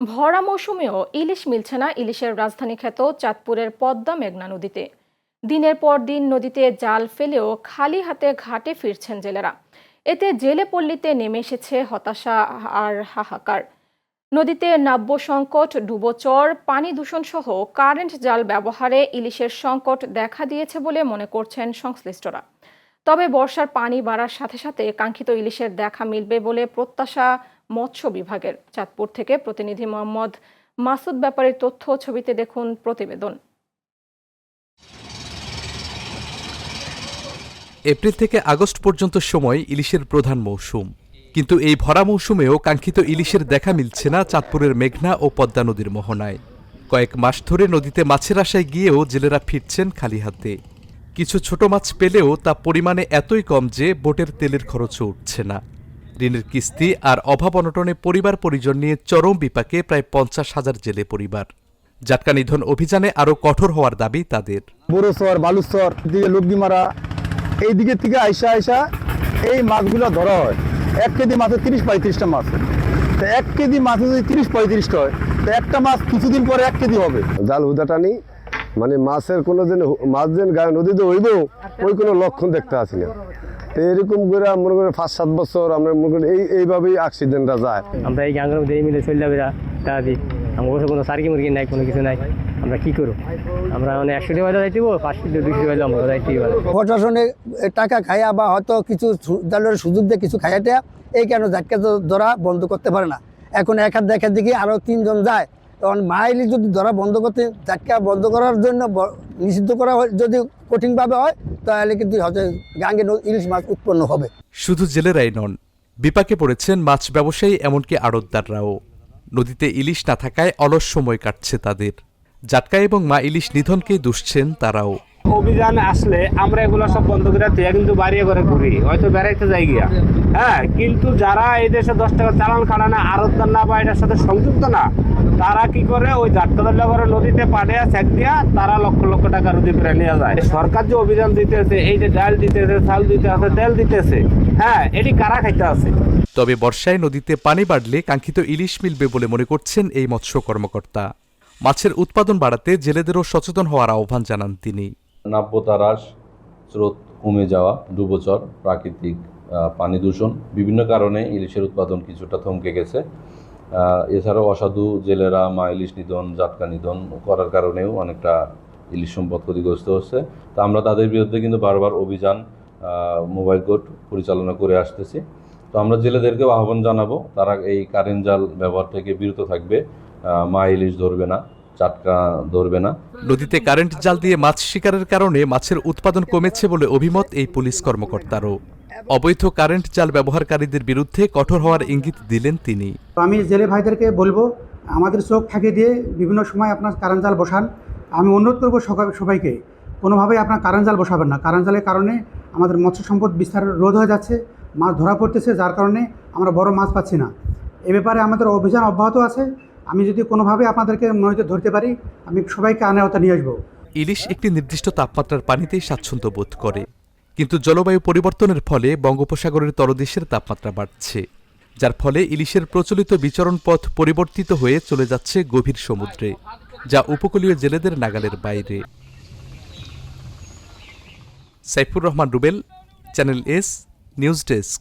ভরা মৌসুমেও ইলিশ মিলছে না ইলিশের রাজধানী খ্যাত চাঁদপুরের পদ্মা মেঘনা নদীতে। দিনের পর দিন নদীতে জাল ফেলেও খালি হাতে ঘাটে ফিরছেন জেলেরা। এতে জেলে পল্লীতে নেমে এসেছে হতাশা আর হাহাকার। নদীতে নাব্য সংকট, ডুবোচর, পানি দূষণ সহ কারেন্ট জাল ব্যবহারে ইলিশের সংকট দেখা দিয়েছে বলে মনে করছেন সংশ্লিষ্টরা। তবে বর্ষার পানি বাড়ার সাথে সাথে কাঙ্ক্ষিত ইলিশের দেখা মিলবে বলে প্রত্যাশা মৎস্য বিভাগের। চাঁদপুর থেকে প্রতিনিধি মোহাম্মদ মাসুদ ব্যাপারের তথ্য, ছবিতে দেখুন প্রতিবেদন। এপ্রিল থেকে আগস্ট পর্যন্ত সময় ইলিশের প্রধান মৌসুম, কিন্তু এই ভরা মৌসুমেও কাঙ্ক্ষিত ইলিশের দেখা মিলছে না চাঁদপুরের মেঘনা ও পদ্মা নদীর মোহনায়। কয়েক মাস ধরে নদীতে মাছের আশায় গিয়েও জেলেরা ফিরছেন খালি হাতে। কিছু ছোট মাছ পেলেও তা পরিমাণে এতই কম যে বোটের তেলের খরচও উঠছে না। ঋণের কিস্তি আর অভাব অনটনে পরিবার পরিজন নিয়ে চরম বিপাকে প্রায় 50,000 জেলে পরিবার। জাটকা নিধন অভিযানে আরও কঠোর হওয়ার দাবি তাদের। বড়সর, বালুচর দিকে লুগদিমারা এই দিকে থেকে আইসা এই মাছগুলো ধরা হয়। 1 কেজি মাছে 30-35টা মাছ। তো 1 কেজি মাছে যদি 30-35টা হয়, তো একটা মাছ কিছুদিন পরে 1 কেজি হবে। জাল হুদাটানি মানে মাছের কোনো দিন মাছ দিন গায়ে নদীতে হইব ওই কোনো লক্ষণ দেখতে আসি না। তো এরকম করে মনে করি 5-7 বছর আমরা মনে করি এইভাবেই অ্যাক্সিডেন্টটা যায়। আমরা এই গাঙ্গের মধ্যে মিলে চলে যাবে টাকা দিই, আমার কাছে কোনো সার্কি মুরগি নাই, কোনো কিছু নাই। আমরা কি করবো? আমরা মানে 100 টাকা যাইতে 500-200 টাকা আমরা যাইতে পারি। প্রশাসনে টাকা খাইয়া বা হয়তো কিছু জালের সুযোগ দিয়ে কিছু খাইয়াতে এই কেন জাটকা ধরা বন্ধ করতে পারে না। এখন এক হাত দেখার দিকে আরো 3 জন যায়, তখন মাইলি যদি ধরা বন্ধ করতে, জাটকা বন্ধ করার জন্য নিষিদ্ধ করা যদি কঠিনভাবে হয়, তাহলে কিন্তু হয়তো গাঙ্গে ইলিশ মাছ উৎপন্ন হবে। শুধু জেলেরাই নন, বিপাকে পড়েছেন মাছ ব্যবসায়ী, এমনকি আড়তদাররাও। নদীতে ইলিশ না থাকায় অলস সময় কাটছে তাদের। জাটকা এবং মা ইলিশ নিধনকেই দুষছেন তারাও। অভিযান আসলে আমরা এগুলো সব বন্ধ করে দিয়ে কিন্তু বাড়িয়ে করে ঘুরি, হয়তো বেড়াইতে যাই গিয়া। হ্যাঁ, কিন্তু যারা এই দেশে 10 টাকা চালান খাড়া না, আড়তদার না বা এটার সাথে সংযুক্ত না, তারা কি করে ওই জাটকা করে নদীতে পাড়িয়া চেক দিয়া তারা লক্ষ লক্ষ টাকা নদী করে নিয়ে যায়। সরকার যে অভিযান দিতেছে, এই যে ডাল দিতেছে, চাল দিতে আছে, তেল দিতেছে, হ্যাঁ, এটি কারা খাইতে আছে? তবে বর্ষায় নদীতে পানি বাড়লে কাঙ্ক্ষিত ইলিশ মিলবে বলে মনে করছেন এই মৎস্য কর্মকর্তা। মাছের উৎপাদন বাড়াতে জেলেদেরও সচেতন হওয়ার আহ্বান জানান তিনি। নাব্যতা হ্রাস, স্রোত কমে যাওয়া, ডুবোচর, প্রাকৃতিক পানি দূষণ, বিভিন্ন কারণে ইলিশের উৎপাদন কিছুটা থমকে গেছে। এছাড়াও অসাধু জেলেরা মা ইলিশ নিধন, জাটকা নিধন করার কারণেও অনেকটা ইলিশ সম্পদ ক্ষতিগ্রস্ত হচ্ছে। তা আমরা তাদের বিরুদ্ধে কিন্তু বারবার অভিযান, মোবাইল কোর্ট পরিচালনা করে আসতেছি। তো আমরা জেলেদেরকেও আহ্বান জানাবো, তারা এই কারেন্ট জাল ব্যবহার থেকে বিরত থাকবে, মা ইলিশ ধরবে না, জাটকা ধরবে না। নদীতে কারেন্ট জাল দিয়ে মাছ শিকারের কারণে মাছের উৎপাদন কমেছে বলে অভিমত এই পুলিশ কর্মকর্তারও। অবৈধ কারেন্ট জাল ব্যবহারকারীদের বিরুদ্ধে কঠোর হওয়ার ইঙ্গিত দিলেন তিনি। আমি জেলে ভাইদেরকে বলবো, আমাদের চোখ ফাঁকি দিয়ে বিভিন্ন সময় আপনার কারেন্ট জাল বসান। আমি অনুরোধ করবো সবাইকে, কোনোভাবেই আপনার কারেন্ট জাল বসাবেন না। কারেন্ট জালের কারণে আমাদের মৎস্য সম্পদ বিস্তার রোধ হয়ে যাচ্ছে, মাছ ধরা পড়তেছে, যার কারণে আমরা বড় মাছ পাচ্ছি না। এ ব্যাপারে আমাদের অভিযান অব্যাহত আছে। আমি যদি কোনোভাবে আপনাদেরকে নদীতে ধরতে পারি, আমি সবাইকে আওতায় নিয়ে আসবো। ইলিশ একটি নির্দিষ্ট তাপমাত্রার পানিতেই স্বাচ্ছন্দ্য বোধ করে, কিন্তু জলবায়ু পরিবর্তনের ফলে বঙ্গোপসাগরের তলদেশের তাপমাত্রা বাড়ছে, যার ফলে ইলিশের প্রচলিত বিচরণ পথ পরিবর্তিত হয়ে চলে যাচ্ছে গভীর সমুদ্রে, যা উপকূলীয় জেলেদের নাগালের বাইরে। Saifur Rahman Rubel, channel S, news desk.